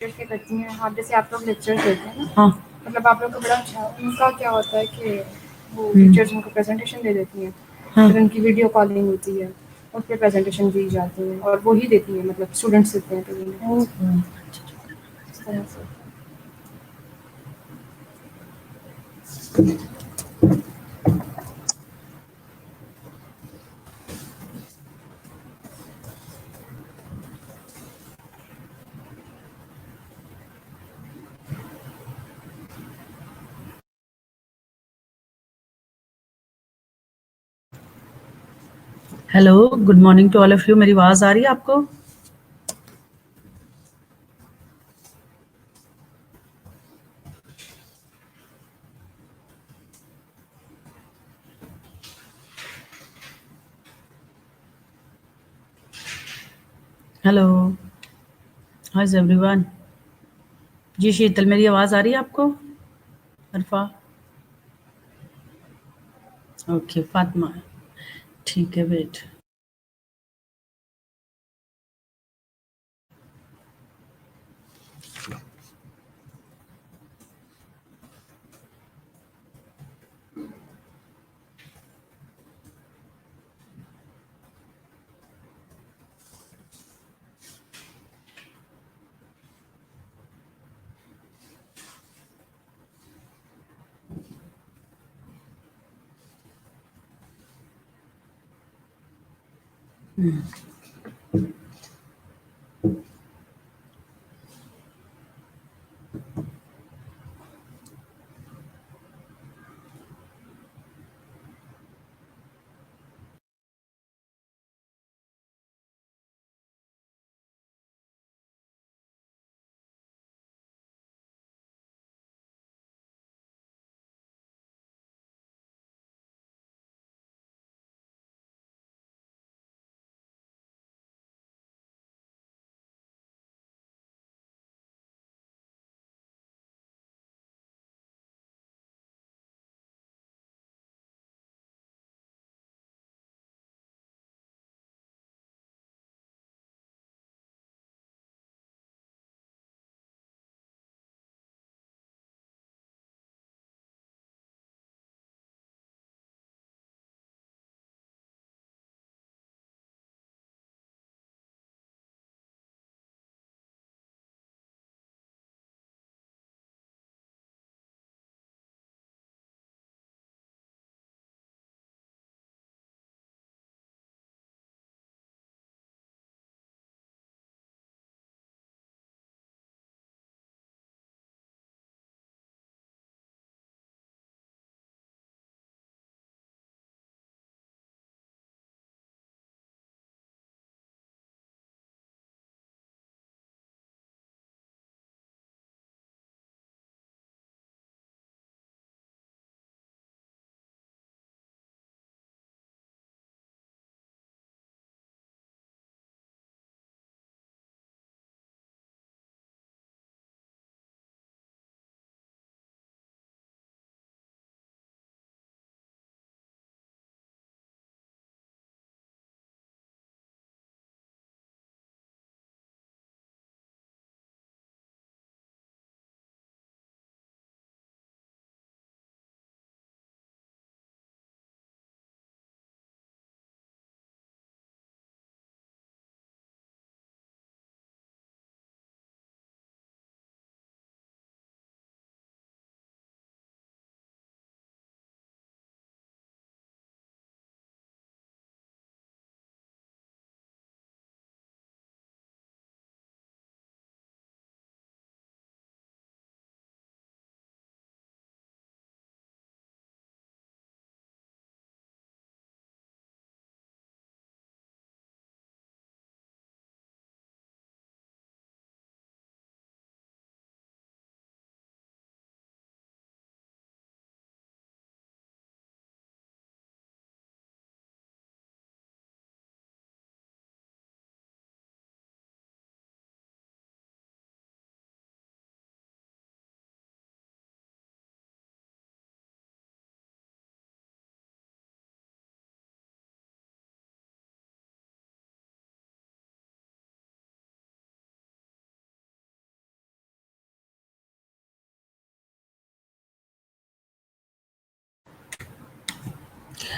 के करती हैं। हाँ, जैसे आप लोग लेक्चर्स देते हैं ना, हाँ मतलब आप लोग का बड़ा अच्छा उनका क्या होता है कि वो हम्म, टीचर्स उनको प्रेजेंटेशन दे देती हैं, हाँ फिर उनकी वीडियो कॉलिंग होती है, उस पे प्रेजेंटेशन दी जाती है और वो ही देती हैं, मतलब स्टूडेंट्स देते हैं प्रेजेंटेशन इस तरह से। Hello, good morning to all of you. मेरी आवाज आ रही है आपको? Hello, how is everyone? जी शीतल, मेरी आवाज आ रही है आपको? अरफा? ओके, फातिमा, ठीक है, wait.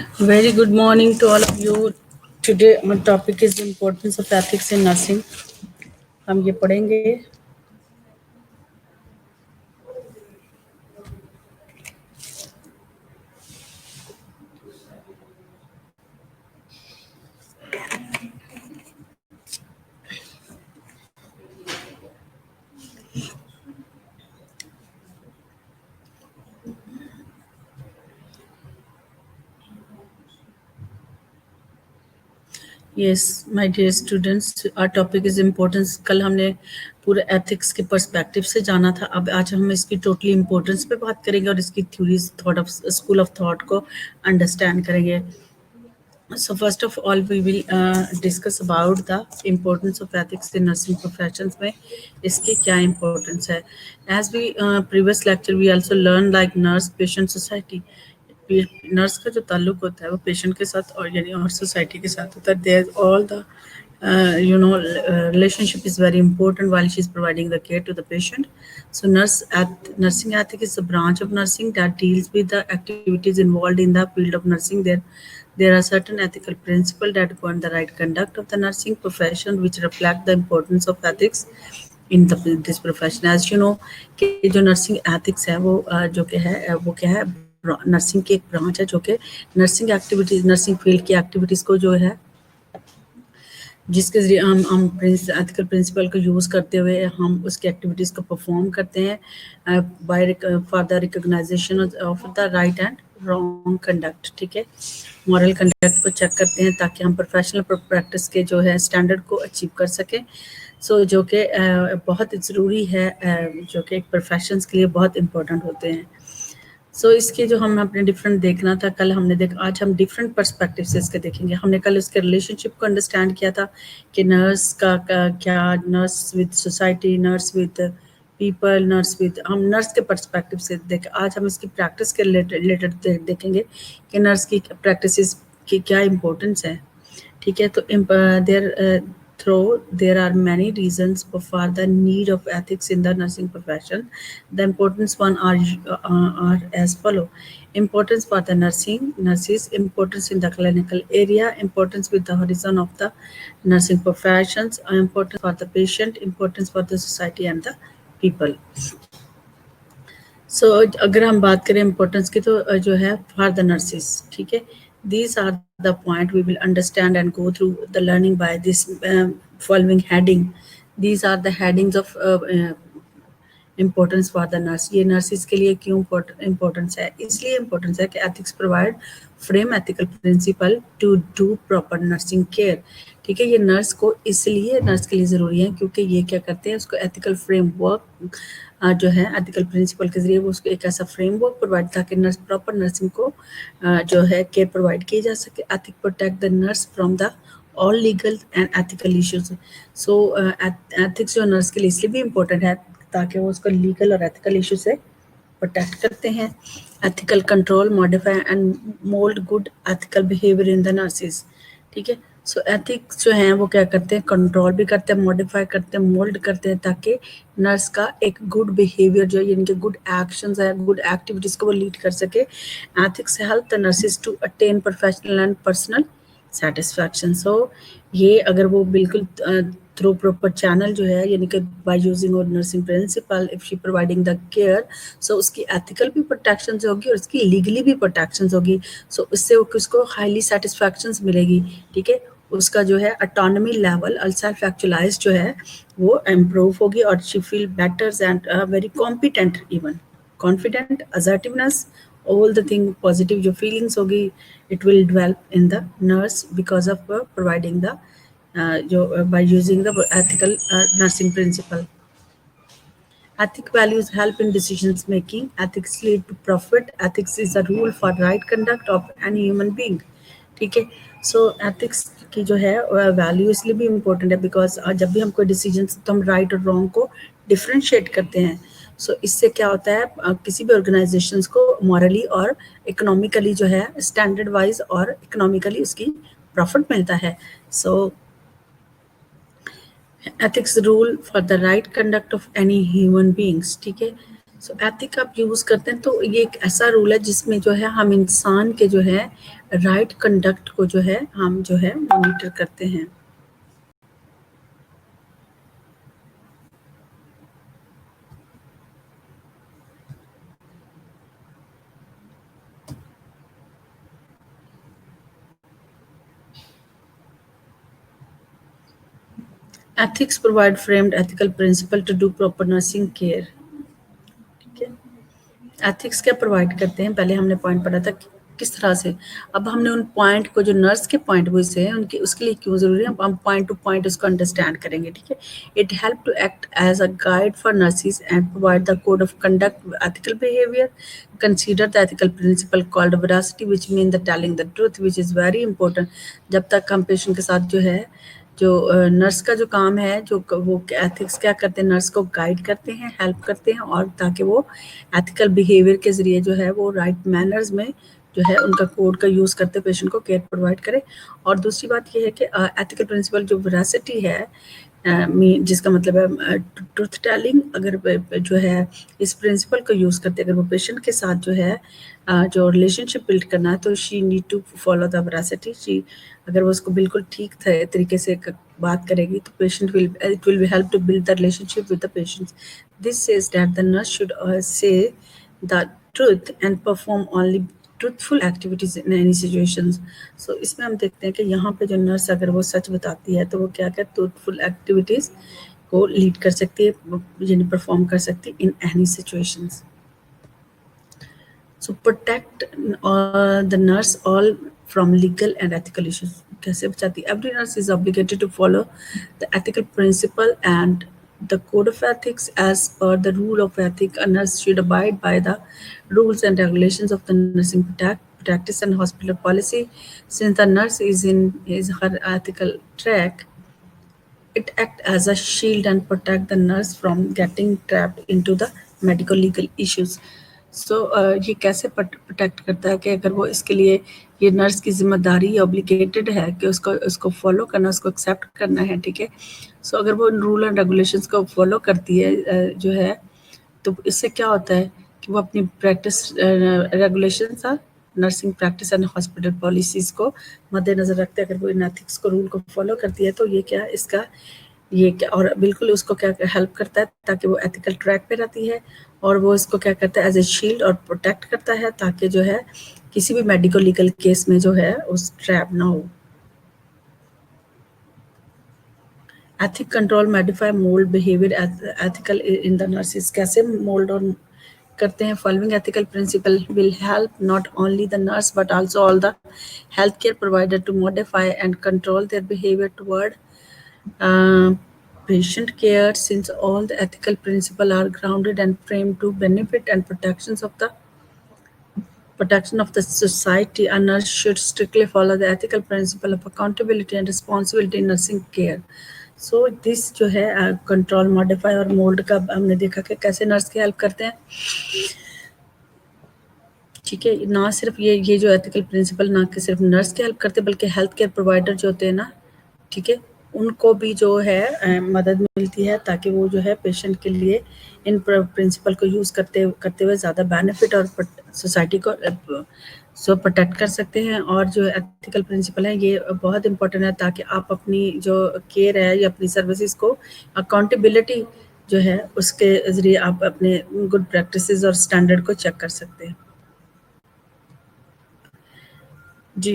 Very good morning to all of you. Today our topic is importance of ethics in nursing. हम ये पढ़ेंगे. Yes, my dear students, our topic is importance. कल हमने पूरे ethics के perspective से जाना था. अब आज हम इसकी totally importance पे बात करेंगे और इसकी theories, thought of school of thought को understand करेंगे. So first of all, we will discuss about the importance of ethics in nursing professions में इसकी क्या importance है. As we previous lecture we also learned like nurse patient society. Nurse का जो ताल्लुक होता है वो पेशेंट के साथ और यानी और सोसाइटी के साथ होता है. There all the relationship is very important while she is providing the care to the patient. So nursing ethic is a branch of nursing that deals with the activities involved in the field of nursing. There are certain ethical principles that govern the right conduct of the nursing profession, which reflect the importance of ethics in this profession. As you know कि जो nursing ethics है वो जो कि है वो क्या है, नर्सिंग की एक ब्रांच है जो कि नर्सिंग एक्टिविटीज, नर्सिंग फील्ड की एक्टिविटीज को जो है जिसके जरिए हम एथिकल प्रिंसिपल को यूज़ करते हुए हम उसकी एक्टिविटीज़ को परफॉर्म करते हैं by for the recognisation of the right and wrong conduct. ठीक है, मॉरल कंडक्ट को चेक करते हैं ताकि हम प्रोफेशनल प्रैक्टिस के जो है स्टैंडर्ड को अचीव कर सकें. सो जो कि बहुत ज़रूरी है, जो कि एक प्रोफेशंस के लिए बहुत इम्पोर्टेंट होते हैं. सो इसके जो हम अपने डिफरेंट देखना था, कल हमने आज हम डिफरेंट पर्सपेक्टिव से इसके देखेंगे. हमने कल उसके रिलेशनशिप को अंडरस्टैंड किया था कि नर्स का क्या, nurse with society, nurse with people, nurse with, हम नर्स के पर्सपेक्टिव से देखें. आज हम इसकी प्रैक्टिस के रिलेटेड देखेंगे कि नर्स की प्रैक्टिस की क्या इम्पोर्टेंस है. ठीक है, तो there are many reasons for the need of ethics in the nursing profession. The important one are as follow: importance for the nurses, importance in the clinical area, importance with the horizon of the nursing professions, importance for the patient, importance for the society and the people. So अगर हम बात करें importance की तो जो है for the nurses. ठीक है, these are the point we will understand and go through the learning by this following heading. These are the headings of importance for the nurse. ये नर्सिस के लिए क्यों इम्पोर्टेंस है? इसलिए इम्पोर्टेंस है कि ethics provide frame ethical principle to do proper nursing care. ठीक है, ये नर्स को इसलिए नर्स के लिए ज़रूरी है क्योंकि ये क्या करते हैं, उसको एथिकल फ्रेमवर्क जो है एथिकल प्रिंसिपल के जरिए वो उसको एक ऐसा फ्रेमवर्क प्रोवाइड ताकि नर्स प्रॉपर नर्सिंग को जो है केयर प्रोवाइड की जा सके. Ethic protect the nurse from the all legal and ethical issues. So ethics जो नर्स के लिए इसलिए भी इम्पोर्टेंट है ताकि वो उसको लीगल और एथिकल इशू से प्रोटेक्ट करते हैं. Ethical control, modify and mould good ethical behaviour in the nurses. ठीक है, सो एथिक्स जो हैं वो क्या करते हैं, कंट्रोल भी करते हैं, मॉडिफाई करते हैं, मोल्ड करते हैं ताकि नर्स का एक गुड बिहेवियर जो है यानी कि गुड एक्शंस है, गुड एक्टिविटीज़ को वो लीड कर सके. Ethics help the nurses to attain professional and personal satisfaction. So ये अगर वो बिल्कुल थ्रू प्रॉपर चैनल जो है यानी कि बाय यूजिंग और nursing principle if she providing the care, so उसकी एथिकल भी प्रोटेक्शन होगी और उसकी लीगली भी प्रोटेक्शन होगी. सो उससे उसको हाईली सेटिस्फैक्शन मिलेगी. ठीक है, उसका जो है ऑटोनॉमी लेवल और सेल्फ एक्चुअलाइज जो है वो इम्प्रूव होगी और she feel better and very competent, even confident, assertiveness, all the thing positive जो feelings होगी it will develop in the nurse because of providing the by using the ethical nursing principle. Ethic values help in decisions making. Ethics lead to profit. Ethics is a rule for right conduct of any human being. ठीक है, सो ethics की जो है value इसलिए भी important है because जब भी हम कोई डिसीजन तो हम राइट और रॉन्ग को डिफ्रेंशिएट करते हैं. सो इससे क्या होता है, किसी भी ऑर्गेनाइजेशंस को मॉरली और इकोनॉमिकली जो है स्टैंडर्ड वाइज और इकोनॉमिकली उसकी प्रॉफिट मिलता है. सो ethics rule for the right conduct of any human beings. ठीक है, सो एथिक आप यूज़ करते हैं तो ये एक ऐसा रूल है जिसमें जो है हम इंसान के जो है राइट कंडक्ट को जो है हम जो है मॉनिटर करते हैं। Ethics provide framed ethical principle to do proper nursing care. ठीक है, एथिक्स क्या प्रोवाइड करते हैं, पहले हमने पॉइंट पढ़ा था किस तरह से। अब हमने उन पॉइंट को जो नर्स के पॉइंट वो से हैं उनके उसके लिए क्यों ज़रूरी है, हम पॉइंट टू पॉइंट उसको अंडरस्टैंड करेंगे। ठीक है, it help to act as a guide for nurses and provide the code of conduct ethical behaviour, consider the ethical principle called veracity which mean the telling the truth which is very important. जब तक हम patient के साथ जो है जो nurse का जो काम है जो वो एथिक्स क्या करते हैं, नर्स को गाइड करते हैं, हेल्प करते हैं और ताकि वो एथिकल बिहेवियर के ज़रिए जो है वो राइट मैनर्स में जो है उनका कोड का यूज़ करते पेशेंट को केयर प्रोवाइड करे। और दूसरी बात ये है कि एथिकल प्रिंसिपल जो वेरासिटी है जिसका मतलब है ट्रूथ टेलिंग, अगर जो है इस प्रिंसिपल को यूज़ करते अगर वो पेशेंट के साथ जो है जो रिलेशनशिप बिल्ड करना है तो she need to follow the veracity. She अगर वो उसको बिल्कुल ठीक तरीके से बात करेगी तो patient will it will be help to build the relationship with the patients. This says that the nurse should say the truth and perform only truthful activities in any situations. So इसमें हम देखते हैं कि यहाँ पे जो nurse अगर वो सच बताती है तो वो क्या क्या ट्रूथफुल एक्टिविटीज़ को लीड कर सकती है, यानी परफॉर्म कर सकती है इन any situations. So protect the nurse all from legal and ethical issues. कैसे बचाती? Every nurse is obligated to follow the ethical principle and the code of ethics. As per the rule of ethics, a nurse should abide by the rules and regulations of the nursing practice and hospital policy. Since the nurse is her ethical track, it acts as a shield and protect the nurse from getting trapped into the medical legal issues. So ये कैसे protect करता है कि अगर वो इसके लिए ये नर्स की जिम्मेदारी ऑब्लिगेटेड है कि उसको फॉलो करना, उसको एक्सेप्ट करना है। ठीक है, सो अगर वो रूल एंड रेगुलेशंस को फॉलो करती है जो है तो इससे क्या होता है कि वो अपनी प्रैक्टिस रेगुलेशंस और nursing practice and hospital policies को मद्देनज़र रखते अगर वो इन एथिक्स को रूल को फॉलो करती है तो ये क्या इसका ये क्या और बिल्कुल उसको क्या हेल्प करता है ताकि वो एथिकल ट्रैक पे रहती है और वो इसको क्या करता है एज ए शील्ड और प्रोटेक्ट करता है ताकि जो है किसी भी मेडिकल लीगल केस में जो है उस ट्रैप ना हो। Ethic control modify mould behaviour ethical in the nurses, कैसे मोल्ड और करते हैं। Following ethical principle will help not only the nurse but also all the health care provider to modify and control their behaviour toward patient care, since all the ethical principles are grounded and framed to benefit and protection of the society. A nurse should strictly follow the ethical principle of accountability and responsibility in nursing care. So this जो है control modify और mould का हमने देखा कि कैसे nurse की help करते हैं। ठीक है, ना सिर्फ ये जो एथिकल प्रिंसिपल ना कि सिर्फ नर्स की हेल्प करते बल्कि हेल्थ केयर प्रोवाइडर जो होते हैं ना, ठीक है, उनको भी जो है मदद मिलती है ताकि वो जो है पेशेंट के लिए इन प्रिंसिपल को यूज़ करते हुए ज़्यादा बेनिफिट और सोसाइटी को प्रोटेक्ट कर सकते हैं। और जो एथिकल प्रिंसिपल है ये बहुत इंपॉर्टेंट है ताकि आप अपनी जो केयर है या अपनी सर्विसेज को अकाउंटेबिलिटी जो है उसके ज़रिए आप अपने गुड प्रैक्टिसेस और स्टैंडर्ड को चेक कर सकते हैं। जी,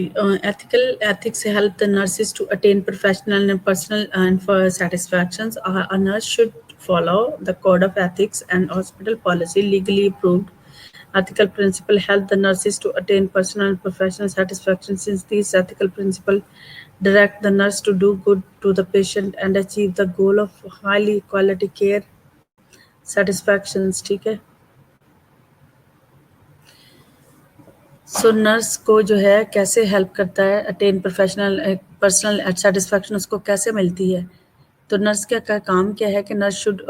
ethics help the nurses to attain professional and personal and for satisfactions. A nurse should follow the code of ethics and hospital policy legally approved. Ethical principle help the nurses to attain personal and professional satisfaction, since these ethical principles direct the nurse to do good to the patient and achieve the goal of highly quality care satisfactions. ठीक है, so nurse को जो है कैसे help करता है attain personal satisfaction उसको कैसे मिलती है। तो नर्स का काम क्या है कि nurse should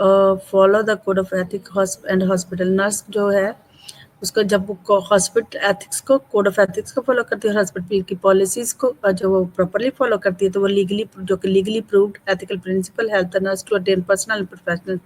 follow the code of ethic and hospital. Nurse जो है उसको जब वो हॉस्पिटल एथिक्स को, कोड ऑफ एथिक्स को फॉलो करती है, हॉस्पिटल की पॉलिसीज को जो वो प्रॉपर्ली फॉलो करती है, तो वो legally proved ethical principle help the nurse to attain personal and professional,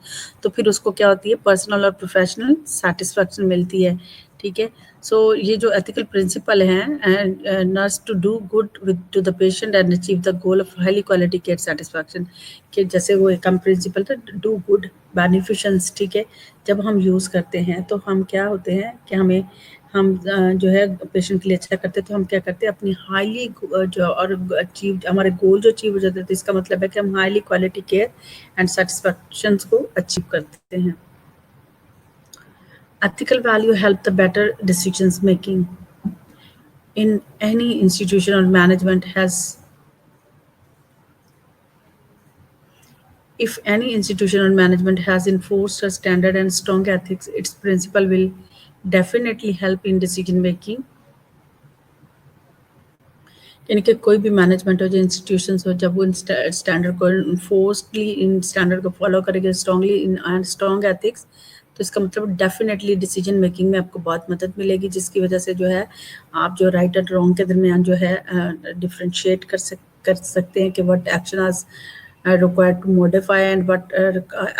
तो फिर उसको क्या होती है, पर्सनल और प्रोफेशनल सेटिस्फैक्शन मिलती है, ठीक है। सो ये जो एथिकल प्रिंसिपल हैं, nurse to do good with to the patient and achieve the goal of highly quality care satisfaction, कि जैसे वो एक प्रिंसिपल था, डू गुड बेनिफिशंस, ठीक है। जब हम यूज़ करते हैं तो हम क्या होते हैं कि हम जो है पेशेंट के लिए अच्छा करते हैं, तो हम क्या करते हैं, अपनी हाईली जो और अचीव हमारे गोल जो अचीव हो जाते हैं, तो इसका मतलब है कि हम highly quality care and satisfaction को अचीव करते हैं। Ethical value help the better decisions making in any institution or management has. If any institution or management has enforced a standard and strong ethics, its principle will definitely help in decision making. यानी कि कोई भी management हो, जो institutions हो, जब वो standard को फोर्सली इन स्टैंडर्ड को फॉलो करेंगे, strongly in and strong ethics, तो इसका मतलब डेफिनेटली डिसीजन मेकिंग में आपको बहुत मदद मिलेगी, जिसकी वजह से जो है आप जो राइट एंड रॉन्ग के दरमियान जो है डिफ्रेंशिएट कर सकते हैं कि what action are required to modify and what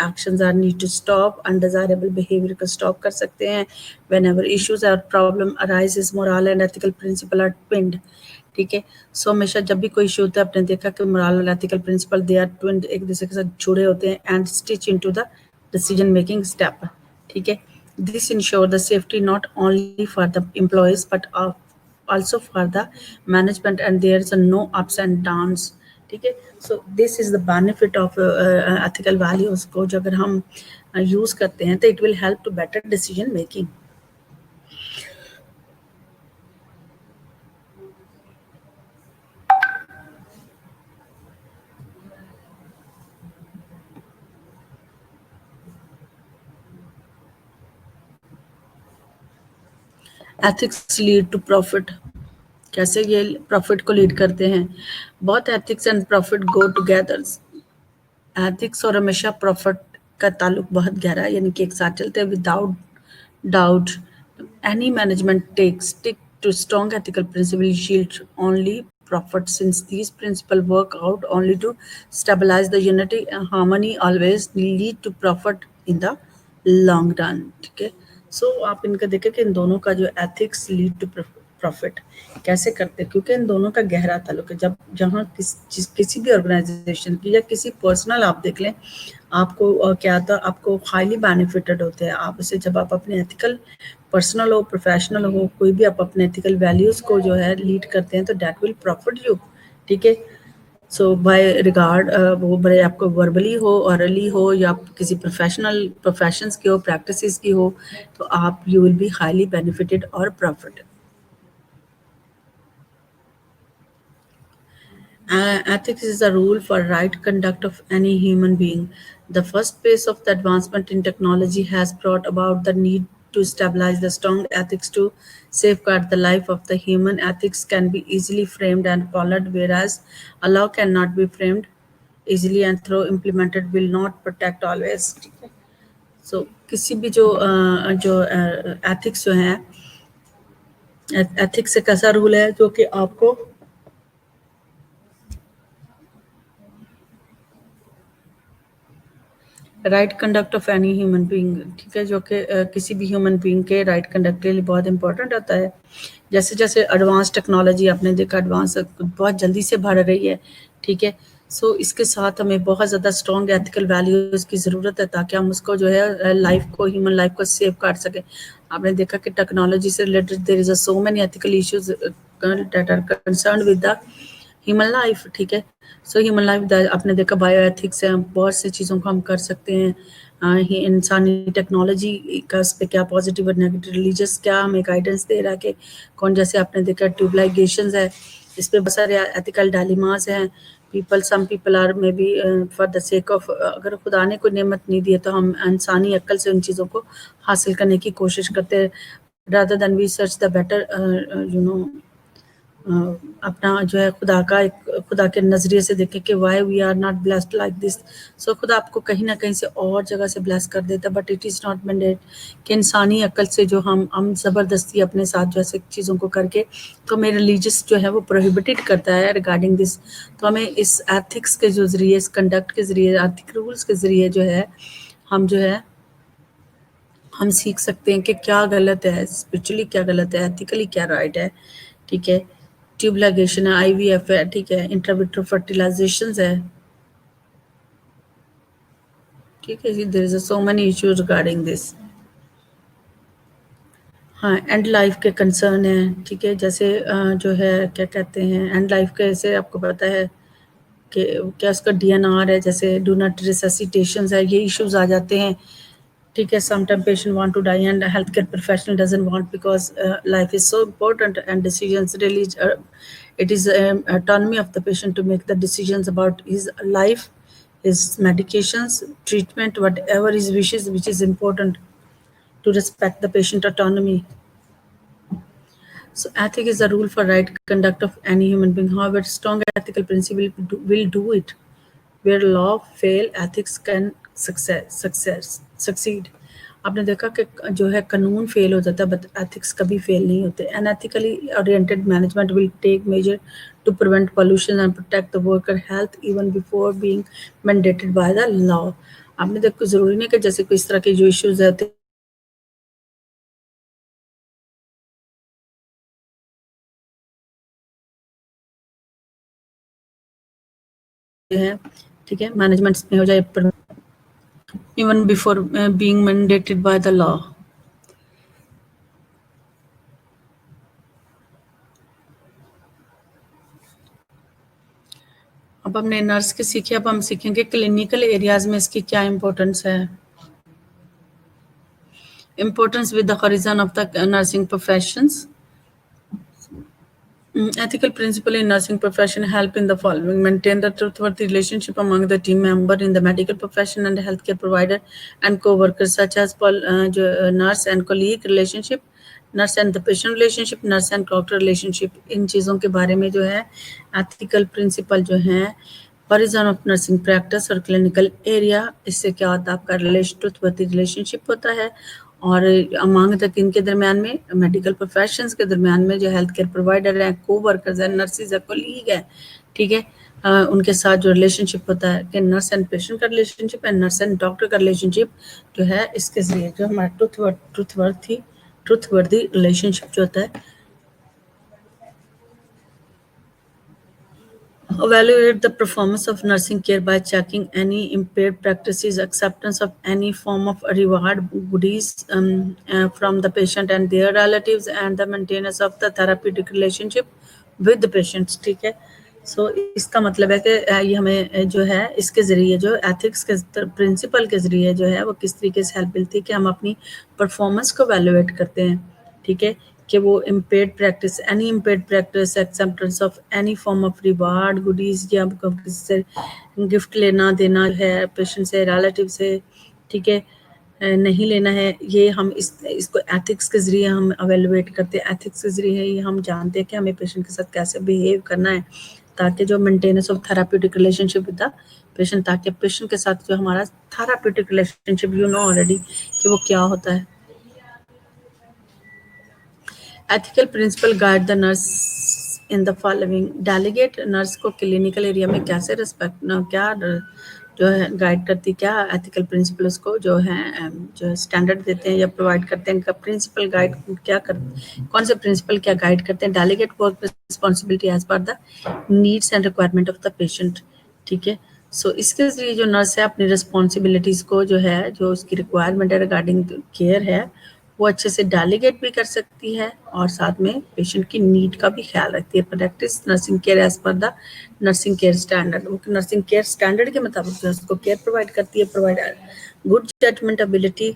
actions are need to stop, undesirable behavior को stop कर सकते हैं, whenever issues or problem arises moral and ethical principle are twinned, ठीक है। सो हमेशा जब भी कोई इशू होता है, आपने देखा कि मोरल और एथिकल प्रिंसिपल दे आर ट्विन्ड, एक दूसरे के साथ जुड़े होते हैं, and stitch into the decision making step, ठीक है। This ensure the safety not only for the employees but also for the management, and there is no ups and downs, ठीक है। So this is the benefit of ethical values को जो अगर हम use करते हैं, तो it will help to better decision making. Ethics lead to profit, कैसे ये प्रॉफिट को लीड करते हैं? बहुत ethics and profit go together. Ethics और हमेशा प्रॉफिट का ताल्लुक बहुत गहरा है, यानी कि एक साथ चलते हैं। Without doubt any management takes stick to strong ethical principle shield only profit, since these principles work out only to stabilize the unity and harmony always lead to profit in the long run, ठीक है। सो आप इनका देखें कि इन दोनों का जो ethics lead to profit कैसे करते हैं, क्योंकि इन दोनों का गहरा ताल्लुक है। जब जहाँ किसी भी ऑर्गेनाइजेशन की या किसी पर्सनल आप देख लें, आपको क्या था, आपको हाईली बेनिफिटेड होते हैं आप उसे, जब आप अपने एथिकल पर्सनल हो प्रोफेशनल हो, कोई भी आप अपने एथिकल वैल्यूज को जो है लीड करते हैं, तो दैट विल प्रॉफिट यू, ठीक है। सो बाय रिगार्ड वो बड़े आपको वर्बली हो, ऑरली हो, या किसी प्रोफेशंस की हो, प्रैक्टिसेस की हो, तो आप you will be highly benefited और profit. Ethics is a rule for right conduct of any human being. The first phase of the advancement in technology has brought about the need to stabilize the strong ethics to safeguard the life of the human. Ethics can be easily framed and followed, whereas a law cannot be framed easily and through implemented will not protect always. So किसी भी जो ethics जो है, ethics एक ऐसा rule है जो कि आपको right conduct of any human being, ठीक है, जो कि किसी भी ह्यूमन बीइंग के राइट कंडक्ट के लिए बहुत इंपॉर्टेंट होता है। जैसे जैसे एडवांस टेक्नोलॉजी आपने देखा, एडवांस बहुत जल्दी से बढ़ रही है, ठीक है। सो इसके साथ हमें बहुत ज़्यादा स्ट्रॉन्ग एथिकल वैल्यूज़ की ज़रूरत है, ताकि हम उसको जो है लाइफ को, ह्यूमन लाइफ को सेव कर सकें। आपने देखा कि टेक्नोलॉजी से related there is so many ethical issues that are concerned with the human life, ठीक है। सो ह्यूमन लाइफ आपने देखा, बायो एथिक्स है, बहुत सी चीज़ों को हम कर सकते हैं। इंसानी टेक्नोलॉजी का इस पर क्या पॉजिटिव और नेगेटिव, रिलीजियस क्या हमें गाइडेंस दे रहा है कि कौन, जैसे आपने देखा ट्यूबलाइगेशन है, इस पर बहुत सारे एथिकल डायलेमास हैं। Some people are may be for the sake of, अगर खुदा ने कोई नेमत नहीं दी है तो हम इंसानी अक्ल से उन चीज़ों को हासिल करने की कोशिश करते हैं, rather than we search the better अपना जो है खुदा के नज़रिए से देखें कि why we are not blessed like this. So खुदा आपको कहीं ना कहीं से और जगह से ब्लेस कर देता है, but it is not mandate कि इंसानी अक्ल से जो हम ज़बरदस्ती अपने साथ जो ऐसे चीज़ों को करके, तो हमें रिलीजियस जो है वो प्रोहिबिटेड करता है रिगार्डिंग दिस। तो हमें इस एथिक्स के जो ज़रिए, इस कंडक्ट के ज़रिए, आर्थिक रूल्स के ज़रिए जो है हम जो है हम सीख सकते हैं कि क्या गलत है, स्पिरिचुअली क्या गलत है, एथिकली क्या राइट है। ठीक है, ट्यूब लाइगेशन है, आईवीएफ है, ठीक है, इंट्राविट्रो फर्टिलाइजेशंस है, ठीक है जी, there is so many issues regarding this. हाँ, एंड लाइफ के कंसर्न है, ठीक है, जैसे जो है क्या कहते हैं एंड लाइफ के, ऐसे आपको पता है कि क्या उसका डीएनआर है, जैसे डू नॉट रिससिटेशंस है, ये इश्यूज आ जाते हैं। ठीक है, sometimes patient want to die and a healthcare professional doesn't want, because life is so important and decisions really it is autonomy of the patient to make the decisions about his life, his medications, treatment, whatever his wishes, which is important to respect the patient autonomy. So ethic is the rule for right conduct of any human being. However, strong ethical principle will do it. Where law fail, ethics can succeed. आपने देखा कि जो है कानून fail हो जाता है, but ethics कभी फेल नहीं होते। An ethically oriented management will take measure to prevent pollution and protect the worker health even before being mandated by the law. आपने देखो, जरूरी नहीं कि जैसे कोई इस तरह के जो इश्यूज होते हैं, ठीक है, मैनेजमेंट में हो जाए even before being mandated by the law. अब हमने नर्स के सीखे, अब हम सीखेंगे क्लिनिकल एरियाज में इसकी क्या इम्पोर्टेंस है। Importance with the horizon of the nursing professions. Ethical principle in nursing profession help in the following: maintain the trustworthy relationship among the team member in the medical profession and healthcare provider and co-workers, such as nurse and colleague relationship, nurse and the patient relationship, nurse and doctor relationship। इन चीज़ों के बारे में जो है ethical principle जो है horizon of nursing practice और clinical area, इससे क्या होता है, आपका trustworthy relationship होता है, और अमंग तक इनके दरमियान में मेडिकल प्रोफेशंस के दरमियान में जो हेल्थ केयर प्रोवाइडर है, को वर्कर्स है, नर्सिस है, कोलीग है, ठीक है, उनके साथ जो रिलेशनशिप होता है कि नर्स एंड पेशेंट का रिलेशनशिप है, नर्स एंड डॉक्टर का रिलेशनशिप जो है, इसके जरिए जो हमारा ट्रूथवर्दी रिलेशनशिप जो होता है। Evaluate the performance of nursing care by checking any impaired practices, acceptance of any form of reward, goodies from the patient and their relatives, and the maintenance of the therapeutic relationship with the patients। ठीक है, सो इसका मतलब है कि ये हमें जो है इसके ज़रिए जो एथिक्स के प्रिंसिपल के ज़रिए जो है वो किस तरीके से हेल्प मिलती है कि हम अपनी परफॉर्मेंस को वैल्यूएट करते हैं। ठीक है, कि वो impaired practice, any impaired practice, acceptance of any form of reward, goodies, या किसी से गिफ्ट लेना देना है पेशेंट से, रिलेटिव से, ठीक है, नहीं लेना है, ये हम इसको एथिक्स के ज़रिए हम अवेलुएट करते हैं। एथिक्स के ज़रिए ही हम जानते हैं कि हमें पेशेंट के साथ कैसे बिहेव करना है, ताकि जो maintenance of therapeutic relationship with the patient, ताकि पेशेंट के साथ जो हमारा therapeutic relationship, you know already कि वो क्या होता है। Ethical principle guide the nurse in the following. Delegate nurse को क्लिनिकल एरिया में कैसे रिस्पेक्ट क्या जो है गाइड करती, क्या एथिकल प्रिंसिपल उसको जो है जो स्टैंडर्ड देते हैं या प्रोवाइड करते हैं, इनका प्रिंसिपल गाइड क्या कर, कौन से प्रिंसिपल क्या गाइड करते हैं। Delegate work responsibility as per the needs and requirement of the patient. ठीक है, सो इसके जरिए जो नर्स है अपनी रिस्पॉन्सिबिलिटीज़ को जो है, जो उसकी रिक्वायरमेंट है रिगार्डिंग केयर है, वो अच्छे से डेलीगेट भी कर सकती है और साथ में पेशेंट की नीड का भी ख्याल रखती है। Practice nursing care as per the nursing care standard, वो नर्सिंग केयर स्टैंडर्ड के मुताबिक उसको केयर प्रोवाइड करती है। प्रोवाइड गुड जजमेंट एबिलिटी,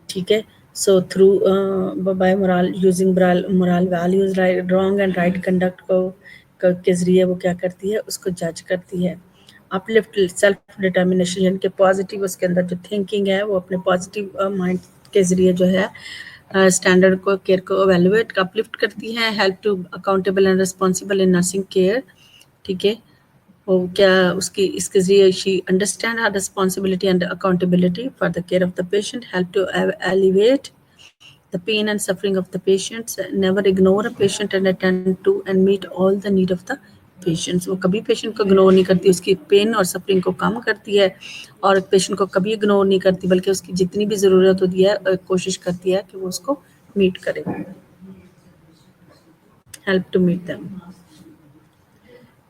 ठीक है, so through by moral using moral values, right wrong and right conduct को के ज़रिए वो क्या करती है, उसको जज करती है। अपलिफ्ट सेल्फ डिटर्मिनेशन, यानी कि पॉजिटिव उसके अंदर जो थिंकिंग है वो अपने पॉजिटिव माइंड के ज़रिए जो है स्टैंडर्ड को केयर को एवेलुएट अपलिफ्ट करती हैं, help to accountable and responsible in nursing care, ठीक है। और क्या उसकी इसके जरिए she understand her responsibility and accountability for the care of the patient, help to elevate the pain and suffering of the patients, never ignore a patient and attend to and meet all the need of the patients। वो कभी patient को ignore नहीं करती, उसकी pen और suffering को कम करती है, और पेशेंट को कभी इग्नोर नहीं करती, बल्कि उसकी जितनी भी ज़रूरत होती है कोशिश करती है कि वो उसको मीट करे, help to meet them.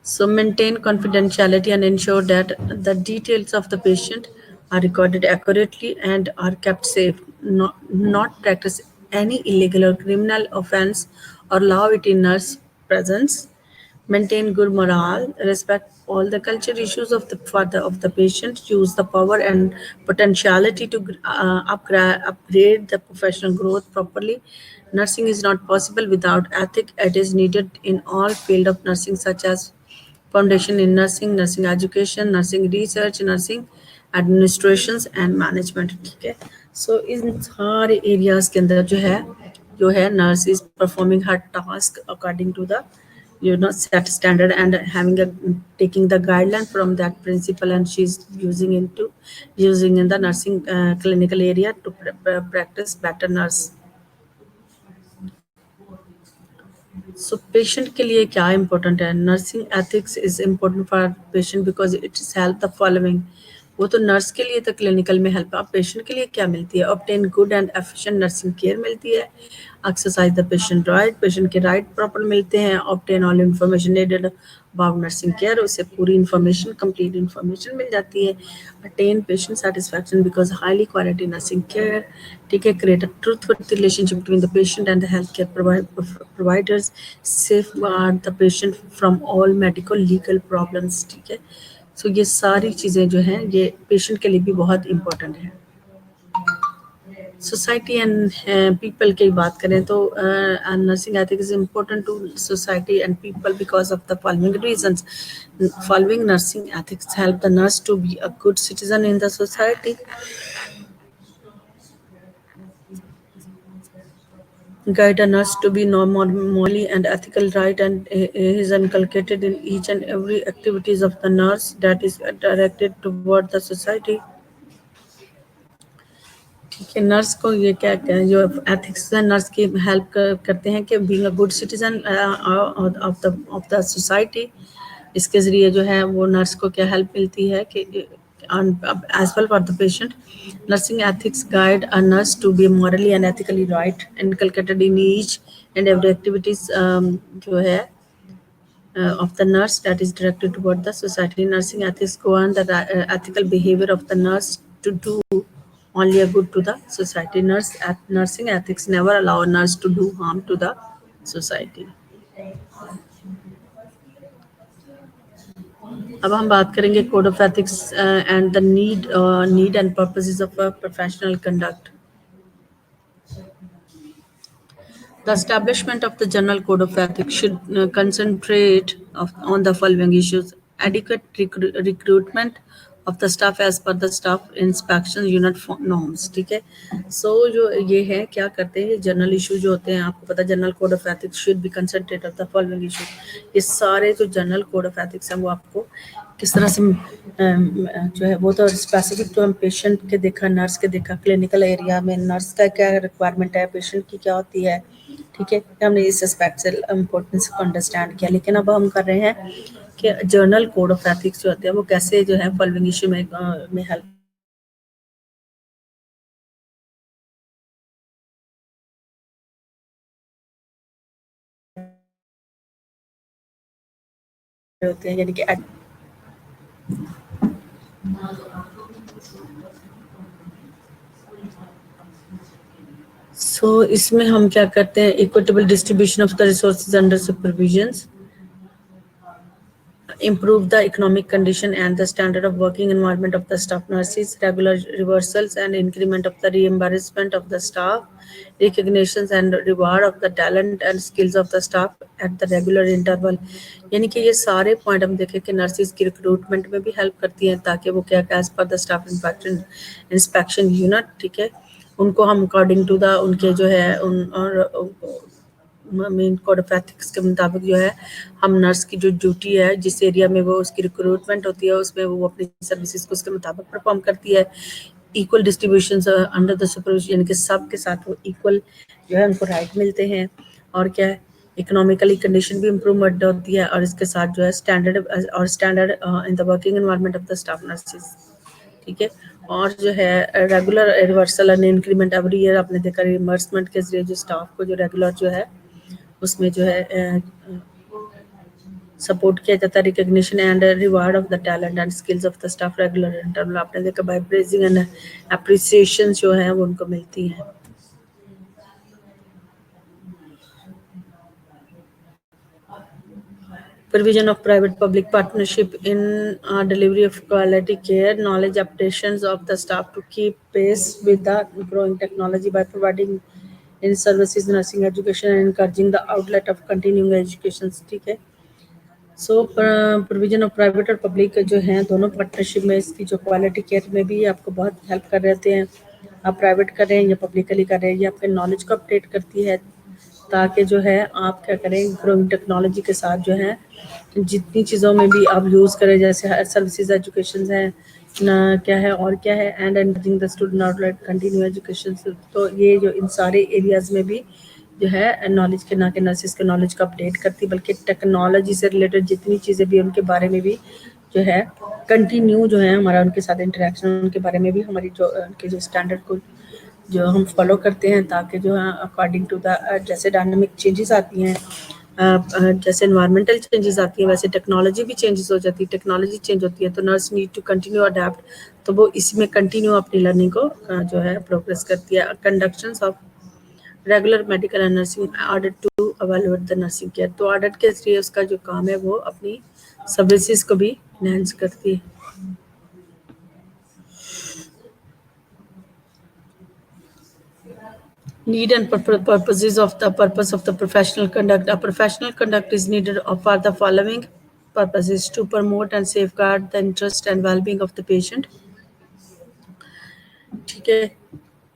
So maintain confidentiality and ensure that the details of the patient are recorded accurately and are kept safe. Not practice any illegal or criminal offense or allow it in nurse presence. Maintain good morale, respect all the culture issues of the patient, use the power and potentiality to upgrade the professional growth properly. Nursing is not possible without ethic. It is needed in all field of nursing such as foundation in nursing, nursing education, nursing research, nursing administrations and management, ठीक है। सो इन सारे areas के अंदर जो है nurse is performing her task according to the set standard and taking the guideline from that principle, and she's using in the nursing clinical area to practice better nurse। So patient के लिए क्या important है? Nursing ethics is important for patient because it is help the following. वो तो nurse के लिए तो clinical में हेल्प, आप पेशेंट के लिए क्या मिलती है? Obtain good and efficient nursing care मिलती है, exercise the patient right, patient के राइट प्रॉपर मिलते हैं, obtain all information needed about nursing care, उससे पूरी इन्फॉर्मेशन कंप्लीट इन्फॉर्मेशन मिल जाती है, attain patient satisfaction because highly quality nursing care, ठीक है, create a truthful relationship between the patient and the health care providers, safeguard the patient from all medical legal problems, ठीक है। So ये सारी चीज़ें जो हैं ये पेशेंट के लिए भी बहुत इम्पोर्टेंट है। सोसाइटी एंड पीपल की बात करें तो nursing ethics is important to society and people because of the following reasons. Following nursing ethics help the nurse to be a good citizen in the society, guide a nurse to be morally and ethical right, and is inculcated in each and every activities of the nurse that is directed toward the society, ठीक है। Nurse को ये क्या जो ethics है nurse की help करते हैं कि being a good citizen of the society. इसके ज़रिए जो है वो नर्स को क्या हेल्प मिलती है कि as well for the patient, nursing ethics guide a nurse to be morally and ethically right, inculcated in each and every activities जो है of the nurse that is directed toward the society. Nursing ethics go on the ethical behavior of the nurse to do only a good to the society. Nursing ethics never allow a nurse to do harm to the society. अब हम बात करेंगे code of ethics and the need and purposes of a professional conduct. The establishment of the General Code of Ethics should concentrate on the following issues: adequate recruitment of the staff as per the staff inspection unit norms, ठीक है। सो जो ये है क्या करते हैं general issue जो होते हैं, आपको पता है general code of ethics should be concentrate of the following issue. ये सारे जो जनरल कोड ऑफ एथिक्स हैं वो आपको किस तरह से जो है वो तो स्पेसिफिक तो हम पेशेंट के देखा, नर्स के देखा, क्लिनिकल एरिया में नर्स का क्या रिक्वायरमेंट है, पेशेंट की क्या होती है, ठीक है, हमने इस एस्पेक्ट से इम्पोर्टेंस को अंडरस्टैंड किया। लेकिन अब हम कर रहे हैं कि जर्नल कोड ऑफ एथिक्स जो होते हैं वो कैसे जो है फॉलोइंग इशू में हेल्प होते हैं, यानी कि इसमें हम क्या करते हैं, equitable distribution of the resources under supervision, improve the economic condition and the standard of working environment of the staff nurses, regular reversals and increment of the reimbursement of the staff, recognitions and reward of the talent and skills of the staff at the regular interval। यानी कि ये सारे point हम देखें कि nurses की recruitment में भी हेल्प करती हैं ताकि वो क्या as per the staff inspection unit, ठीक है, उनको हम अकॉर्डिंग टू द उनके जो है उन और मेन कोड ऑफ एथिक्स के मुताबिक जो है हम नर्स की जो ड्यूटी है जिस एरिया में वो उसकी रिक्रूटमेंट होती है उसमें वो अपनी सर्विसेज को उसके मुताबिक परफॉर्म करती है। Equal distribution under the supervision, यानी कि सब के साथ वो इक्वल जो है उनको राइट मिलते हैं। और क्या है, इकोनॉमिकली कंडीशन भी इम्प्रूवमेंट होती है और इसके साथ जो है standard in the working environment of the staff nurses. ठीक है, और जो है regular reversal and increment every year, आपने देखा रिमर्समेंट के जरिए जो स्टाफ को जो रेगुलर जो है उसमें जो है सपोर्ट किया जाता है। Recognition and reward of the talent and skills of the staff regular internal, आपने देखा बाय प्रेजिंग एंड अप्रिसिएशन जो है वो उनको मिलती है। Provision of private-public partnership in delivery of quality care, knowledge updations of the staff to keep pace with the growing technology by providing in services, nursing education and encouraging the outlet of continuing education। ठीक है, so provision of private और public जो हैं दोनों partnership में इसकी जो quality care में भी आपको बहुत हेल्प कर रहते हैं। आप प्राइवेट कर रहे हैं या पब्लिकली कर रहे हैं, ये आपके नॉलेज को अपडेट करती है ताकि जो है आप क्या करें, ग्रोइंग टेक्नोलॉजी के साथ जो है जितनी चीज़ों में भी आप यूज़ करें, जैसे सर्विसेज एजुकेशन है ना, क्या है और क्या है, and encouraging the student outlet continue education. तो ये जो इन सारे एरियाज़ में भी जो है नॉलेज के ना के नर्सिस के नॉलेज को अपडेट करती, बल्कि टेक्नोलॉजी से रिलेटेड जितनी चीज़ें भी उनके बारे में भी जो है कंटिन्यू जो है हमारा उनके साथ इंटरेक्शन, उनके बारे में भी हमारी जो उनके जो स्टैंडर्ड को जो हम फॉलो करते हैं, ताकि जो है अकॉर्डिंग टू द जैसे डायनामिक चेंजेस आती हैं, जैसे एनवायरमेंटल चेंजेस आती है वैसे टेक्नोलॉजी भी चेंजेस हो जाती है। टेक्नोलॉजी चेंज होती है तो nurse need to continue adapt, तो वो इसमें कंटिन्यू अपनी लर्निंग को जो है प्रोग्रेस करती है। Conductions of regular medical and nursing audit to evaluate the nursing care, तो ऑडिट के जरिए उसका जो काम है वो अपनी सर्विसेज को भी एनहांस करती है। Need and purpose of the professional conduct. A professional conduct is needed for the following purposes: to promote and safeguard the interest and well-being of the patient। ठीक है,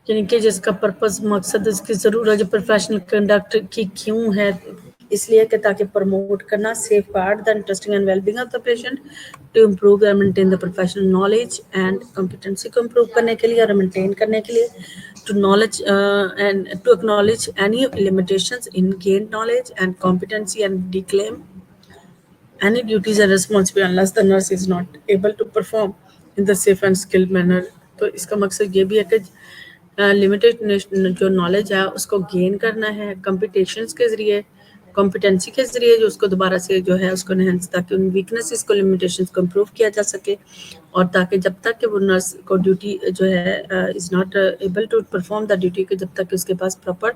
यानी कि जिसका पर्पस मकसद इसकी ज़रूरत जो प्रोफेशनल कंडक्ट की क्यों है, इसलिए कि ताकि प्रमोट करना, safeguard the interesting and wellbeing of the patient, to improve and maintain the professional knowledge and competency को इम्प्रूव करने के लिए और मेंटेन करने के लिए, to knowledge and to acknowledge any limitations in gain knowledge and competency and decline any duties and responsibility unless the nurse is not able to perform in the safe and skilled manner। तो इसका मकसद ये भी है कि limited जो knowledge है उसको गेन करना है कॉम्पिटिशन्स के ज़रिए, कॉम्पिटेंसी के ज़रिए, जो उसको दोबारा से जो है उसको एनहांस, ताकि उन वीकनेसेस को, लिमिटेशंस को इम्प्रूव किया जा सके, और ताकि जब तक कि वो नर्स को ड्यूटी जो है is not able to perform the duty के, जब तक कि उसके पास प्रॉपर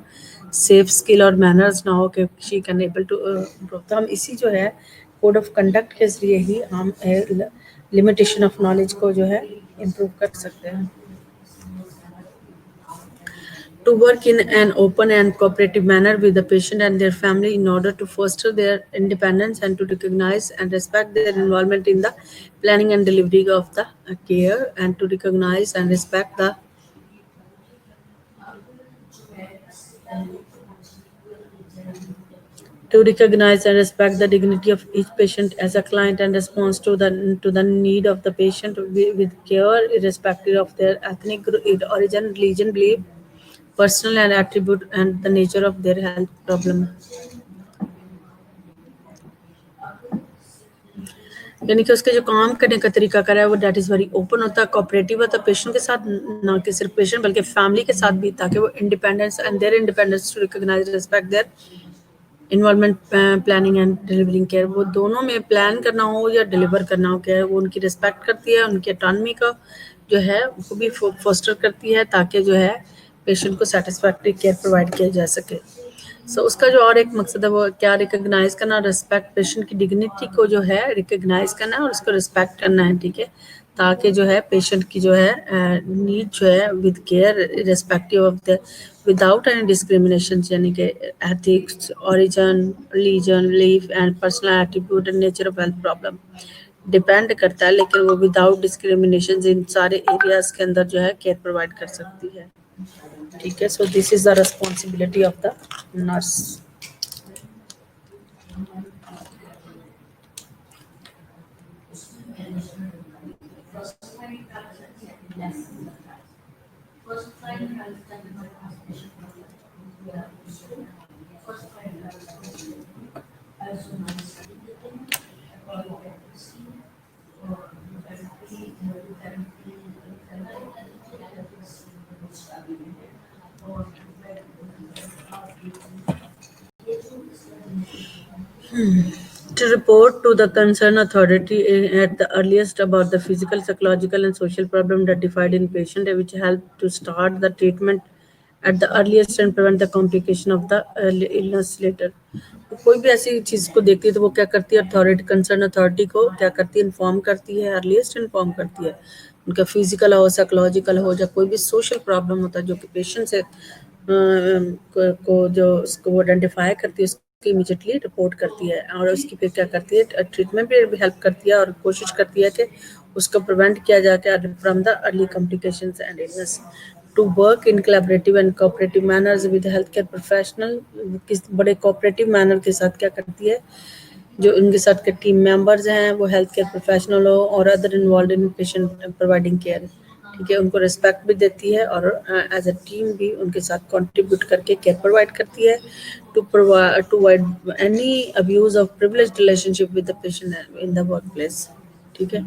सेफ स्किल और मैनर्स ना हो कि she can able to improve. तो हम इसी जो है कोड ऑफ कंडक्ट के ज़रिए ही हम लिमिटेशन ऑफ नॉलेज को जो है इम्प्रूव कर सकते हैं। To work in an open and cooperative manner with the patient and their family in order to foster their independence and to recognize and respect their involvement in the planning and delivery of the care, and to recognize and respect the dignity of each patient as a client and response to the need of the patient with care irrespective of their ethnic origin, religion, belief, personal and attribute and the nature of their health problem। यानी कि उसके जो काम करने का तरीका करा है वो डेट इज़ वेरी ओपन होता है, कोऑपरेटिव होता है पेशेंट के साथ, ना कि सिर्फ पेशेंट बल्कि फैमिली के साथ भी, ताकि वो independence and their independence to recognise respect their involvement planning and delivering care, वो दोनों में प्लान करना हो या डिलीवर करना हो क्या है, वो उनकी रिस्पेक्ट करती है, उनकी ऑटोनॉमी का जो है वो भी फोस्टर करती है, ताकि जो है पेशेंट को सेटिस्फैक्ट्री केयर प्रोवाइड किया जा सके। सो उसका जो और एक मकसद है वो क्या, रिकग्नाइज करना, रिस्पेक्ट, पेशेंट की डिग्निटी को जो है रिकग्नाइज करना है और उसको रिस्पेक्ट करना है। ठीक है, ताकि जो है पेशेंट की जो है नीड जो है with care respective of the without any discrimination, यानी कि ethics, origin, religion, belief and personal attribute and nature of health problem depend करता है, लेकिन वो विदाउट डिस्क्रिमिनेशन इन सारे एरियाज के अंदर जो है केयर प्रोवाइड कर सकती है। ठीक है. So this is the responsibility of the nurse. To report to the concerned authority at the earliest about the physical, psychological, and social problem identified in patient, which help to start the treatment at the earliest and prevent the complication of the illness later. तो कोई भी ऐसी चीज़ को देखती है तो वो क्या करती है, अथॉरिटी, कंसर्न अथॉरिटी को क्या करती है, इन्फॉर्म करती है, अर्लीस्ट इन्फॉर्म करती है. उनका फिजिकल हो, साइकोलॉजिकल हो, या कोई भी सोशल प्रॉब्लम होता है जो कि पेशेंट से को जो उसको वो आइडेंटिफाई करती है, उसकी इमीडिएटली रिपोर्ट करती है और उसकी फिर क्या करती है, ट्रीटमेंट भी हेल्प करती है और कोशिश करती है कि उसको प्रिवेंट किया जाए from the early complications and illness. To work in collaborative and cooperative manners with health care professional, किस बड़े कोऑपरेटिव मैनर के साथ क्या करती है, जो उनके साथ के टीम मेंबर्स हैं वो हेल्थ केयर प्रोफेशनल हो और other involve in patient providing care. ठीक है, उनको रिस्पेक्ट भी देती है और एज अ टीम भी उनके साथ कंट्रीब्यूट करके केयर प्रोवाइड करती है. To avoid any abuse of privilege relationship with the patient in the work place. ठीक है,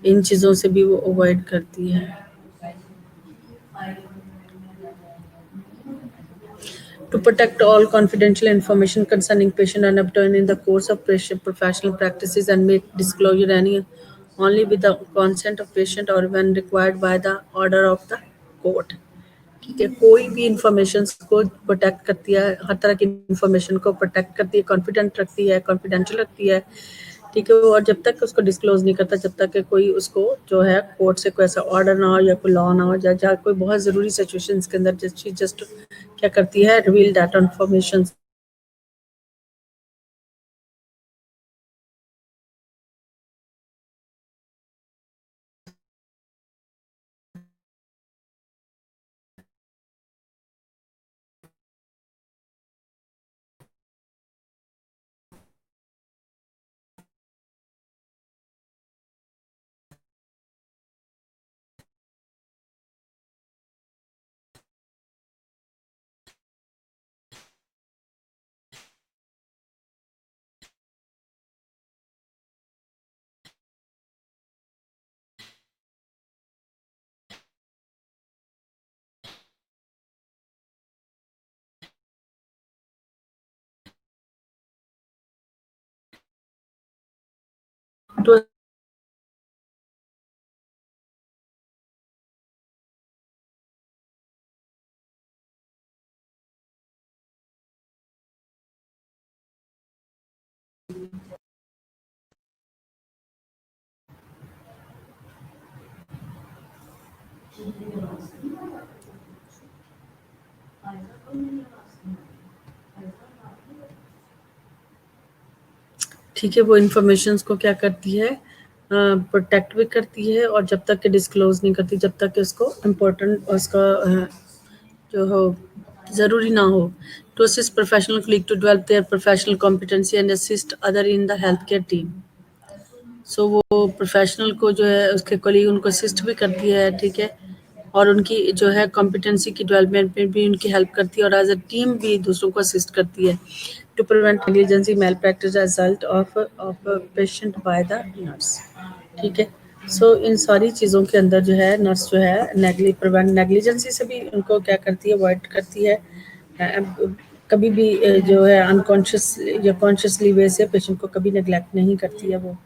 इन चीज़ों से भी वो अवॉइड करती है. To protect all confidential information concerning patient and obtained in the course of professional practices and make disclosure any only with the consent of patient or when required by the order of the court. ठीक है, कोई भी information को protect करती है, हर तरह की information को प्रोटेक्ट करती है, कॉन्फिडेंट रखती है, कॉन्फिडेंशियल रखती है. ठीक है, और जब तक उसको डिस्क्लोज नहीं करता, जब तक कि कोई उसको जो है कोर्ट से कोई ऐसा ऑर्डर ना हो या कोई लॉ ना हो, या जहाँ कोई बहुत ज़रूरी सिचुएशंस के अंदर जस्ट क्या करती है, रिवील डाटा इन्फॉर्मेशन. तो ठीक है, वो इन्फॉर्मेशंस को क्या करती है, प्रोटेक्ट भी करती है और जब तक कि डिस्क्लोज नहीं करती, जब तक कि उसको इम्पोर्टेंट उसका जो हो ज़रूरी ना हो. To assist professional colleague to develop their professional competency and assist other in the health care team. So वो प्रोफेशनल को जो है उसके कलीग उनको असिस्ट भी करती है. ठीक है, और उनकी जो है कॉम्पिटेंसी की डेवलपमेंट में भी उनकी हेल्प करती है और एज अ टीम भी दूसरों को असिस्ट करती है. To prevent negligency malpractice result of patient by the nurse. ठीक है, सो इन सारी चीज़ों के अंदर जो है नर्स जो है प्रिवेंट नेग्लिजेंसी से भी उनको क्या करती है, अवॉइड करती है. कभी भी जो है अनकॉन्शियस या कॉन्शियसली वे से पेशेंट को कभी नेग्लेक्ट नहीं करती है वो,